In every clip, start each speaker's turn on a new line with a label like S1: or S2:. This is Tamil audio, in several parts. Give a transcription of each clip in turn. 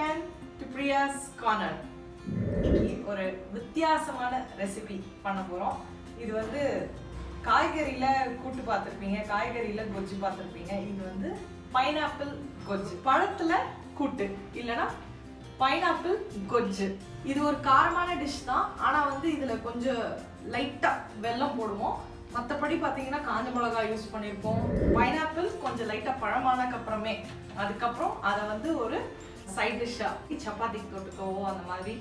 S1: again to Priya's Corner. இன்னைக்கு ஒரு வித்தியாசமான ரெசிபி பண்ண போறோம். இது வந்து காய்கறியில கூட்டு பார்த்திருப்பீங்க, காய்கறியில கொஜ்ஜு பார்த்திருப்பீங்க. இது வந்து பைனாப்பிள் கொஜ்ஜு, பழத்துல கூட்டு இல்லனா பைனாப்பிள் கொஜ்ஜு. இது ஒரு காரமான டிஷ் தான். ஆனா வந்து இதுல கொஞ்சம் லைட்டா வெல்லம் போடுவோம். மற்றபடி பார்த்தீங்கன்னா காஞ்ச மிளகாய் யூஸ் பண்ணியிருப்போம். பைனாப்பிள் கொஞ்சம் லைட்டாக பழமானக்கு அப்புறமே அதுக்கப்புறம் அதை வந்து ஒரு சைட் டிஷ்ஷாக சப்பாத்திக்கு தொட்டுக்கவோ அந்த மாதிரி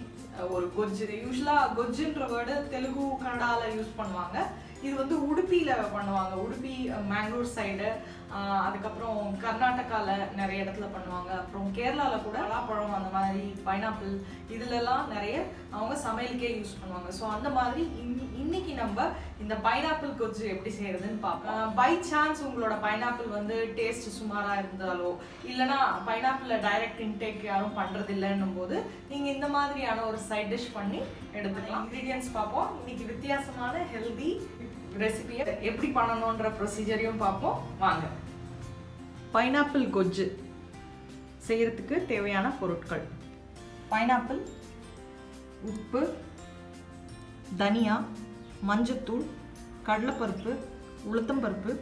S1: ஒரு கொஜ்ஜு. யூஸ்வலாக கொஜ்ஜுன்ற வேர்டு தெலுங்கு கன்னடாவில் யூஸ் பண்ணுவாங்க. இது வந்து உடுப்பியில் பண்ணுவாங்க. உடுப்பி மேங்களூர் சைடு, அதுக்கப்புறம் கர்நாடகாவில் நிறைய இடத்துல பண்ணுவாங்க. அப்புறம் கேரளாவில் கூட பழம் அந்த மாதிரி பைனாப்பிள் இதுலலாம் நிறைய அவங்க சமையலுக்கே யூஸ் பண்ணுவாங்க. ஸோ அந்த மாதிரி இன்னைக்கு நம்ம இந்த பைனாப்பிள் கொஜ்ஜு எப்படி செய்யறதுன்னு பார்ப்போம். பை சான்ஸ் உங்களோட பைனாப்பிள் வந்து டேஸ்ட் சுமாராக இருந்தாலோ இல்லைனா பைனாப்பிளில் டைரக்ட் இன்டேக் யாரும் பண்ணுறது இல்லைன்னும் போது நீங்கள் இந்த மாதிரியான ஒரு சைட் டிஷ் பண்ணி எடுத்துக்கலாம். இன்க்ரீடியன்ஸ் பார்ப்போம். இன்னைக்கு வித்தியாசமான ஹெல்தி ரெசிபியை எப்படி பண்ணணுன்ற ப்ரொசீஜரையும் பார்ப்போம். வாங்க. பைனாப்பிள் கொஜ்ஜு செய்யறதுக்கு தேவையான பொருட்கள்: பைனாப்பிள், உப்பு, தனியா, மஞ்சத்தூள், கடலைப்பருப்பு, உளுத்தம்பருப்பு,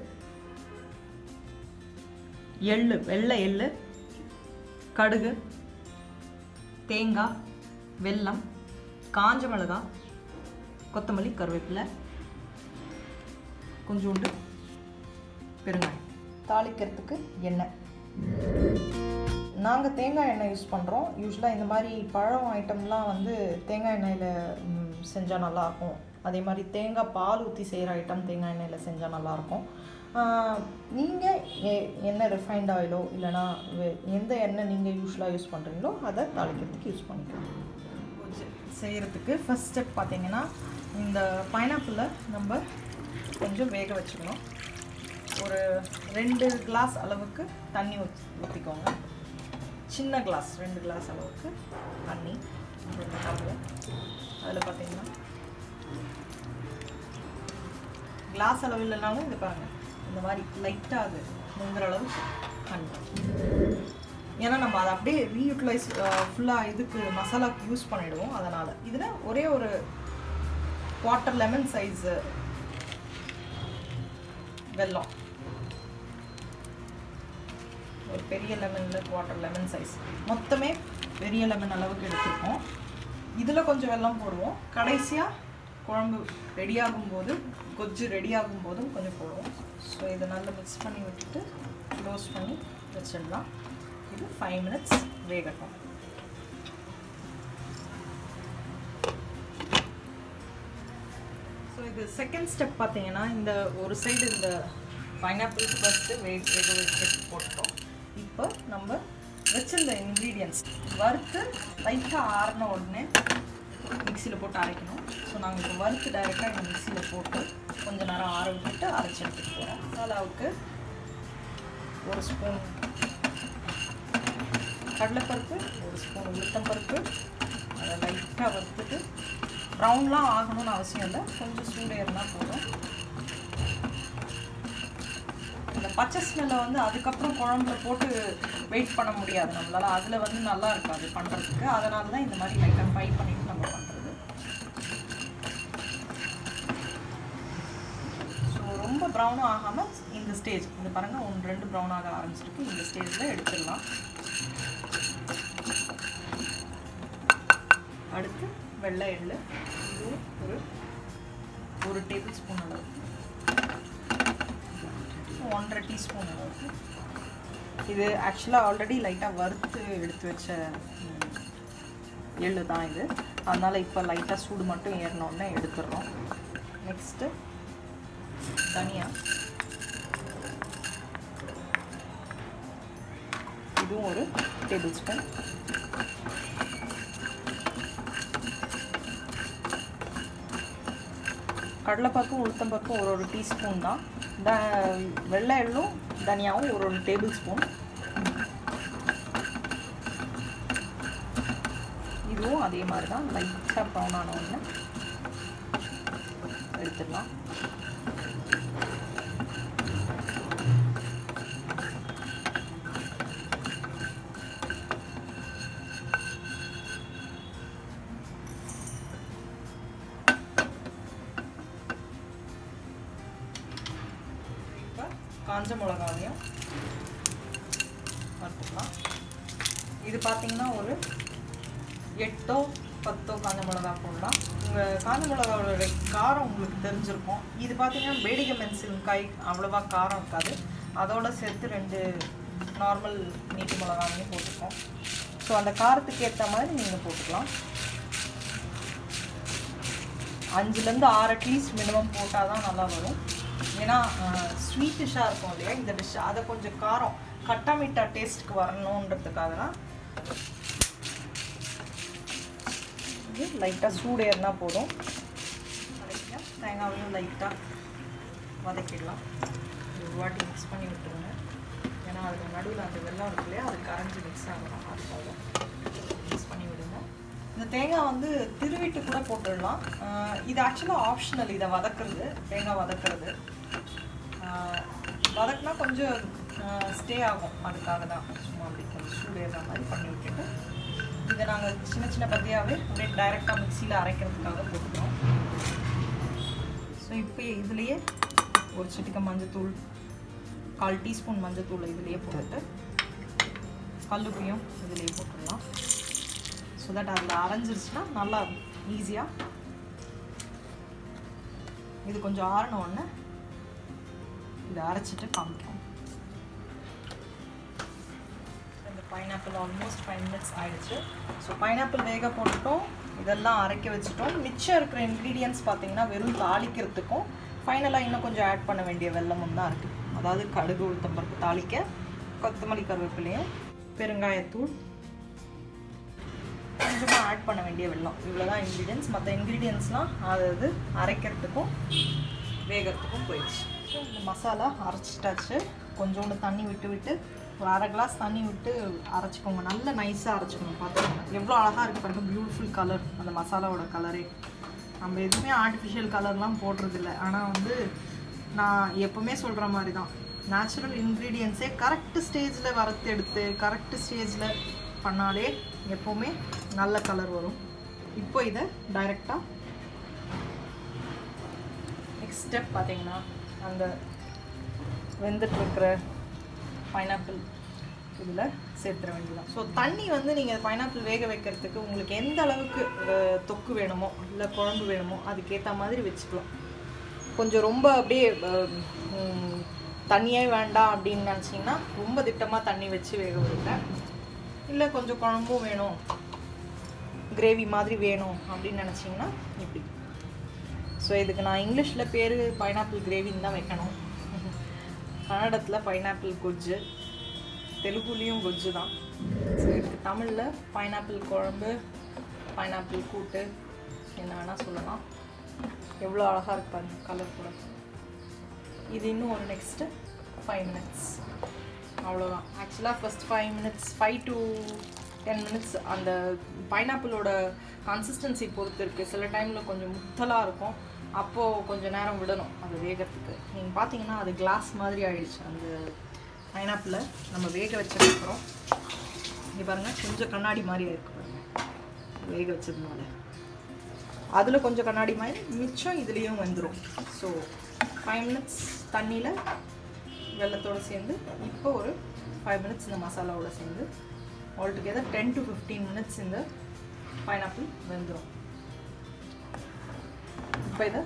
S1: எள்ளு, வெள்ளை எள்ளு, கடுகு, தேங்காய், வெல்லம், காஞ்ச மிளகாய், கொத்தமல்லி, கருவேப்பிலை, கொஞ்சோண்டு பெருங்காயம். தாளிக்கிறதுக்கு எண்ணெய். நாங்கள் தேங்காய் எண்ணெய் யூஸ் பண்ணுறோம். யூஸ்வலாக இந்த மாதிரி பழம் ஐட்டம்லாம் வந்து தேங்காய் எண்ணெயில் செஞ்சால் நல்லாயிருக்கும். அதே மாதிரி தேங்காய் பால் ஊற்றி செய்கிற ஐட்டம் தேங்காய் எண்ணெயில் செஞ்சால் நல்லாயிருக்கும். நீங்கள் எண்ணெய் ரிஃபைண்ட் ஆயிலோ இல்லைனா எந்த எண்ணெய் நீங்கள் யூஸ்வலாக யூஸ் பண்ணுறீங்களோ அதை தாளிக்கிறதுக்கு யூஸ் பண்ணிக்கலாம். செய்கிறதுக்கு ஃபஸ்ட் ஸ்டெப் பார்த்தீங்கன்னா, இந்த பைனாப்பிளை நம்ம கொஞ்சம் வேக வச்சுக்கணும். ஒரு 2 கிளாஸ் அளவுக்கு தண்ணி ஊற்றிக்கோங்க. சின்ன கிளாஸ் 2 கிளாஸ் அளவுக்கு தண்ணி அதில் பார்த்தீங்கன்னா கிளாஸ் அளவு இல்லைனாலும் இது பாருங்கள், இந்த மாதிரி லைட்டாக அது முங்குற அளவுக்கு தண்ணி. ஏன்னா நம்ம அதை அப்படியே ரீயூட்டிலைஸ் ஃபுல்லாக இதுக்கு மசாலாவுக்கு யூஸ் பண்ணிவிடுவோம். அதனால் இதில் ஒரே ஒரு 1/4 லெமன் சைஸு வெல்லம், ஒரு பெரிய லெமனில் 1/4 லெமன் சைஸ், மொத்தமே பெரிய லெமன் அளவுக்கு எடுத்துருக்கோம். இதில் கொஞ்சம் வெல்லம் போடுவோம். கடைசியாக குழம்பு ரெடியாகும்போது, கொஜ்ஜு ரெடியாகும் போதும் கொஞ்சம் போடுவோம். ஸோ இதை நல்லா மிக்ஸ் பண்ணி விட்டுட்டு க்ளோஸ் பண்ணி வச்சிடலாம். இது 5 மினிட்ஸ் வேகட்டும். ஸோ இது செகண்ட் ஸ்டெப் பார்த்தீங்கன்னா, இந்த ஒரு சைடு இந்த பைனாப்பிள் ஃபஸ்ட்டு வேக வச்சு போட்டுட்டோம். இப்போ நம்ம வச்சிருந்த இன்க்ரீடியன்ட்ஸ் வறுத்து லைட்டாக ஆறின உடனே மிக்சியில் போட்டு அரைக்கணும். ஸோ நாங்கள் இப்போ வறுத்து டைரெக்டாக இந்த மிக்சியில் போட்டு கொஞ்சம் நேரம் ஆற விட்டுட்டு அரைச்சி எடுத்துகிட்டு போகிறோம். மசாலாவுக்கு 1 ஸ்பூன் கடலைப்பருப்பு, 1 ஸ்பூன் உளுத்தம்பருப்பு, அதை லைட்டாக வறுத்துட்டு ப்ரௌன்லாம் ஆகணும்னு அவசியம் இல்லை, கொஞ்சம் சூடு இருந்தால் போதும். இந்த பச்சை ஸ்மெல்லை வந்து அதுக்கப்புறம் குழம்புல போட்டு வெயிட் பண்ண முடியாது நம்மளால். அதில் வந்து நல்லா இருக்காது பண்ணுறதுக்கு. அதனால தான் இந்த மாதிரி லைட்டாக ஃப்ரை பண்ணிவிட்டு நம்ம பண்ணுறது. ஸோ ரொம்ப ப்ரௌனும் ஆகாமல் இந்த ஸ்டேஜ், இந்த பாருங்கள் 1-2 ப்ரௌன் ஆக ஆரம்பிச்சிருக்கு. இந்த ஸ்டேஜில் எடுத்துடலாம். அடுத்து வெள்ளை எள்ளு, இது ஒரு டேபிள் ஸ்பூன் அளவு, 1/2 டீஸ்பூன் அளவுக்கு. இது ஆக்சுவலாக ஆல்ரெடி லைட்டாக வறுத்து எடுத்து வச்ச எள்ளு தான் இது. அதனால் இப்போ லைட்டாக சூடு மட்டும் ஏறினோடனே எடுத்துடுறோம். நெக்ஸ்ட்டு தனியா, இதுவும் ஒரு டேபிள் ஸ்பூன். கடலைப்பருப்பும் உளுத்தம்பருப்பும் ஒரு டீஸ்பூன் தான். வெள்ளை எள்ளும் தனியாவும் ஒரு டேபிள் ஸ்பூன். இதுவும் அதே மாதிரி தான் லைட்டாக ப்ரௌன் ஆன ஒன்று எடுத்துடலாம். காஞ்ச மிளகாவையும் வறுத்துக்கலாம். இது பார்த்தீங்கன்னா ஒரு 8-10 காஞ்ச மிளகா போடலாம். உங்கள் காஞ்ச மிளகாவோட காரம் உங்களுக்கு தெரிஞ்சிருக்கும். இது பார்த்தீங்கன்னா பேடிகை மெணசின்காய் அவ்வளோவா காரம் இருக்காது. அதோட சேர்த்து 2 நார்மல் நீட்டு மிளகாவையும் போட்டுக்கோம். ஸோ அந்த காரத்துக்கு ஏற்ற மாதிரி நீங்கள் போட்டுக்கலாம். 5லேருந்து 6 அட்லீஸ்ட் மினிமம் போட்டால் தான் நல்லா வரும். ஏன்னா ஸ்வீட் டிஷ்ஷாக இருக்கும் இல்லையா இந்த டிஷ், அதை கொஞ்சம் காரம் கட்டா மீட்டா டேஸ்ட்டுக்கு வரணுன்றதுக்காக தான் இது லைட்டாக சூடு ஏறினா போதும். தேங்காவையும் லைட்டாக வதக்கிடலாம். ஒரு வாட்டி மிக்ஸ் பண்ணி விட்டுருங்க. ஏன்னா அதில் நடுவில் அந்த வெல்லம் இருக்கு இல்லையா, அது கரைஞ்சி மிக்ஸ் ஆகணும். அதுக்காக மிக்ஸ் பண்ணி விடுங்க. இந்த தேங்காய் வந்து திருவிட்டு கூட போட்டுடலாம். இது ஆக்சுவலாக ஆப்ஷனல். இதை வதக்குறது, தேங்காய் வதக்குறது வதக்குனா கொஞ்சம் ஸ்டே ஆகும். அதுக்காக தான் சும்மா அப்படி கொஞ்சம் சூடு ஏறுற மாதிரி பண்ணி விட்டுட்டு இதை நாங்கள் சின்ன சின்ன பத்தியாகவே அப்படியே டைரெக்டாக மிக்சியில் அரைக்கிறதுக்காக போட்டுக்கிறோம். ஸோ இப்போ இதுலேயே ஒரு சிட்டிகை மஞ்சத்தூள், 1/4 டீஸ்பூன் மஞ்சத்தூள் இதுலேயே போட்டுட்டு கல்லுப்பையும் இதுலேயே போட்டுடலாம். ஸோ தட் அதில் அரைஞ்சிருச்சுன்னா நல்லா ஈஸியாக. இது கொஞ்சம் ஆறின உடனே இதை அரைச்சிட்டு காமிக்கும். இந்த பைனாப்பிள் ஆல்மோஸ்ட் 5 minutes ஆகிடுச்சு. ஸோ பைனாப்பிள் வேக போட்டுட்டோம், இதெல்லாம் அரைக்க வச்சுட்டோம். மிச்சம் இருக்கிற இன்க்ரீடியன்ட்ஸ் பார்த்தீங்கன்னா வெறும் தாளிக்கிறதுக்கும் ஃபைனலாக இன்னும் கொஞ்சம் ஆட் பண்ண வேண்டிய வெல்லமும் தான் இருக்குது. அதாவது கடுகு, உளுத்தம்பருப்பு தாளிக்க, கொத்தமல்லி, கருவேப்பிலையும், பெருங்காயத்தூள், கொஞ்சமாக ஆட் பண்ண வேண்டிய வெல்லம். இவ்வளோதான் இன்க்ரீடியன்ட்ஸ். மற்ற இன்க்ரீடியன்ட்ஸ்லாம் அது வேகிறதுக்கும் வேகிறதுக்கும் போயிடுச்சு. ஸோ இந்த மசாலா அரைச்சிட்டாச்சு. கொஞ்சோண்டு தண்ணி விட்டு ஒரு 1/2 glass தண்ணி விட்டு அரைச்சிக்கோங்க. நல்லா நைஸாக அரைச்சிக்கணும். பார்த்துக்கோங்க எவ்வளோ அழகாக இருக்குது பாருங்கள். பியூட்டிஃபுல் கலர், அந்த மசாலாவோட கலரே. நம்ம எதுவுமே ஆர்டிஃபிஷியல் கலர்லாம் போடுறதில்ல. ஆனால் வந்து நான் எப்போவுமே சொல்கிற மாதிரி தான், நேச்சுரல் இன்க்ரீடியன்ஸே கரெக்டு ஸ்டேஜில் வறுத்து எடுத்து கரெக்டு ஸ்டேஜில் பண்ணாலே எப்போவுமே நல்ல கலர் வரும். இப்போ இதை டைரெக்டாக நெக்ஸ்ட் ஸ்டெப் பார்த்தீங்கன்னா அந்த வெந்துட்டுருக்கிற பைனாப்பிள் இதில் சேர்த்துற வேண்டியதான். ஸோ தண்ணி வந்து நீங்கள் பைனாப்பிள் வேக வைக்கிறதுக்கு உங்களுக்கு எந்த அளவுக்கு தொக்கு வேணுமோ இல்லை குழம்பு வேணுமோ அதுக்கேற்ற மாதிரி வச்சுக்கலாம். கொஞ்சம் ரொம்ப அப்படியே தண்ணியே வேண்டாம் அப்படின்னு நினச்சிங்கன்னா ரொம்ப திட்டமாக தண்ணி வச்சு வேக வைப்பேன். இல்லை கொஞ்சம் குழம்பும் வேணும், கிரேவி மாதிரி வேணும் அப்படின்னு நினச்சிங்கன்னா இப்படி. ஸோ இதுக்கு நான் இங்கிலீஷில் பேர் பைனாப்பிள் கிரேவின்னு தான் வைக்கணும். கன்னடத்தில் பைனாப்பிள் கொஜ்ஜு, தெலுங்குலேயும் கொஜ்ஜு தான். ஸோ இதுக்கு தமிழில் பைனாப்பிள் குழம்பு, பைனாப்பிள் கூட்டு என்ன வேணால் சொல்லலாம். எவ்வளோ அழகாக இருப்பாரு கலர் கூட. இது இன்னும் ஒரு நெக்ஸ்ட்டு 5 minutes அவ்வளோதான். ஆக்சுவலாக ஃபஸ்ட் 5 minutes 5 to 10 minutes அந்த பைனாப்பிளோட கன்சிஸ்டன்சி பொறுத்து இருக்குது. சில டைமில் கொஞ்சம் முத்தலாக இருக்கும், அப்போது கொஞ்சம் நேரம் விடணும் அது வேகிறதுக்கு. நீங்கள் பார்த்தீங்கன்னா அது கிளாஸ் மாதிரி ஆகிடுச்சு. அந்த பைனாப்பிளை நம்ம வேக வச்சதுக்கப்புறம் இங்கே பாருங்கள் கொஞ்சம் கண்ணாடி மாதிரி ஆகிருக்கு பாருங்கள் வேக வச்சதுனால. அதில் கொஞ்சம் கண்ணாடி மாதிரி மிச்சம் இதுலேயும் வந்துடும். ஸோ 5 minutes தண்ணியில் வெள்ளத்தோடு சேர்ந்து இப்போ ஒரு 5 minutes இந்த மசாலாவோடு சேர்ந்து ஆல்டுகெதர் 10 to 15 minutes இந்த பைனாப்பிள் வெந்துடும். இப்போ இதை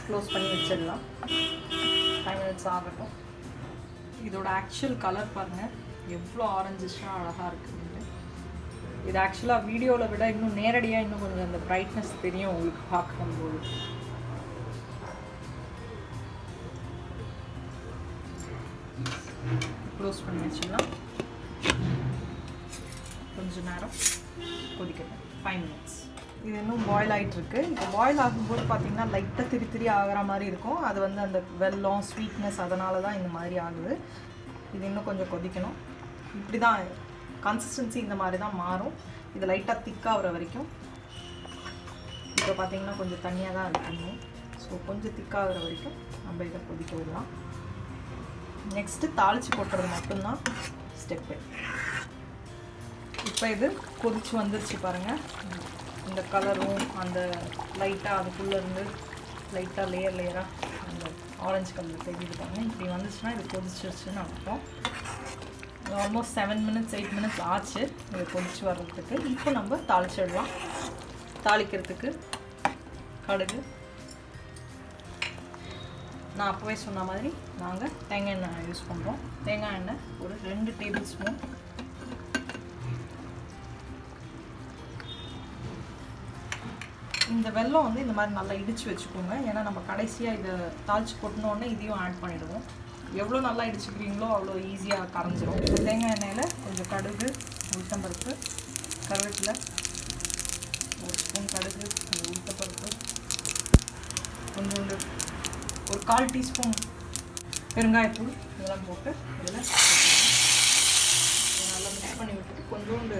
S1: க்ளோஸ் பண்ணி வச்சிடலாம். 5 minutes ஆகட்டும். இதோட ஆக்சுவல் கலர் பாருங்கள் எவ்வளோ ஆரஞ்சிஷாக அழகாக இருக்குதுன்னு. இது ஆக்சுவலாக வீடியோவில் விட இன்னும் நேரடியாக இன்னும் கொஞ்சம் அந்த பிரைட்னஸ் தெரியும் உங்களுக்கு பார்க்கும்போது. க்ளோஸ் பண்ணி வச்சுக்கலாம். கொஞ்சம் நேரம் கொதிக்கட்டும். 5 minutes. இது இன்னும் பாயில் ஆகிட்டுருக்கு. இப்போ பாயில் ஆகும்போது பார்த்திங்கன்னா லைட்டாக திரி ஆகிற மாதிரி இருக்கும். அது வந்து அந்த வெல்லம் ஸ்வீட்னஸ் அதனால தான் இந்த மாதிரி ஆகுது. இது இன்னும் கொஞ்சம் கொதிக்கணும். இப்படி தான் கன்சிஸ்டன்சி இந்த மாதிரி தான் மாறும். இது லைட்டாக திக்காகிற வரைக்கும். இப்போ பார்த்திங்கன்னா கொஞ்சம் தண்ணியாக தான் இருக்கணும். ஸோ கொஞ்சம் திக்காகிற வரைக்கும் நம்ம இதை கொதிக்க விடலாம். நெக்ஸ்ட்டு தாளித்து போட்டுறது மட்டும்தான் ஸ்டெப்பு. இப்போ இது கொதிச்சு வந்துருச்சு பாருங்கள். இந்த கலரும் அந்த லைட்டாக அதுக்குள்ளேருந்து லைட்டாக லேயராக அந்த ஆரஞ்சு கலர் தெரியுது பாருங்கள். இப்படி வந்துச்சுன்னா இது கொதிச்சிருச்சுன்னு அர்த்தம். ஆல்மோஸ்ட் 7 minutes 8 minutes ஆச்சு இது கொதிச்சு வர்றதுக்கு. இப்போ நம்ம தாளிச்சிடலாம். தாளிக்கிறதுக்கு கடுகு, நான் அப்போவே சொன்ன மாதிரி நாங்கள் தேங்காய் எண்ணெய் யூஸ் பண்ணுறோம். தேங்காய் எண்ணெய் ஒரு 2 tablespoon. இந்த வெல்லம் வந்து இந்த மாதிரி நல்லா இடித்து வச்சுக்கோங்க. ஏன்னா நம்ம கடைசியாக இதை தாளித்து கொட்டினோடனே இதையும் ஆட் பண்ணிவிடுவோம். எவ்வளோ நல்லா இடிச்சுக்கிறீங்களோ அவ்வளோ ஈஸியாக கரைஞ்சிரும். தேங்காய் எண்ணெயில் கொஞ்சம் கடுகு, உளுத்தம்பருப்பு, கருவேப்பிலை, 1 ஸ்பூன் கடுகு, உளுத்தப்பருப்பு, கொஞ்சோண்டு ஒரு 1/4 டீஸ்பூன் பெருங்காயத்தூள் இதெல்லாம் போட்டு இதில் நல்லா மிக்ஸ் பண்ணி விட்டுட்டு கொஞ்சோண்டு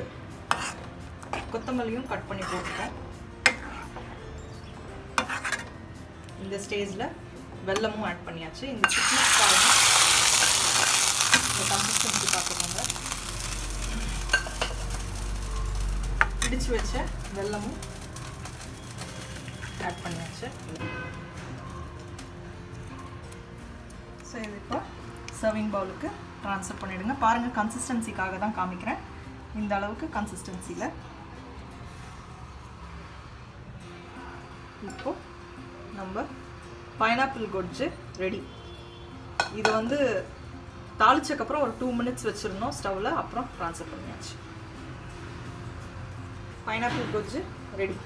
S1: கொத்தமல்லியும் கட் பண்ணி போட்டுட்டோம். இந்த ஸ்டேஜில் வெல்லமும் ஆட் பண்ணியாச்சு. இந்த திக்னஸ் பாருங்க, இந்த கன்சிஸ்டன்சி பார்த்துக்கோங்க. இடிச்சு வச்ச வெல்லமும் ஆட் பண்ணியாச்சு. ஸோ இது இப்போ சர்விங் பவுலுக்கு ட்ரான்ஸ்ஃபர் பண்ணிவிடுங்க. பாருங்கள், கன்சிஸ்டன்சிக்காக தான் காமிக்கிறேன். இந்த அளவுக்கு கன்சிஸ்டன்சியில் இப்போ நம்ம பைனாப்பிள் கொஜ்ஜு ரெடி. இது வந்து தாளிச்சக்கப்புறம் ஒரு 2 minutes வச்சிருந்தோம் ஸ்டவ்வில், அப்புறம் ட்ரான்ஸ்ஃபர் பண்ணியாச்சு. Pineapple gojju ready.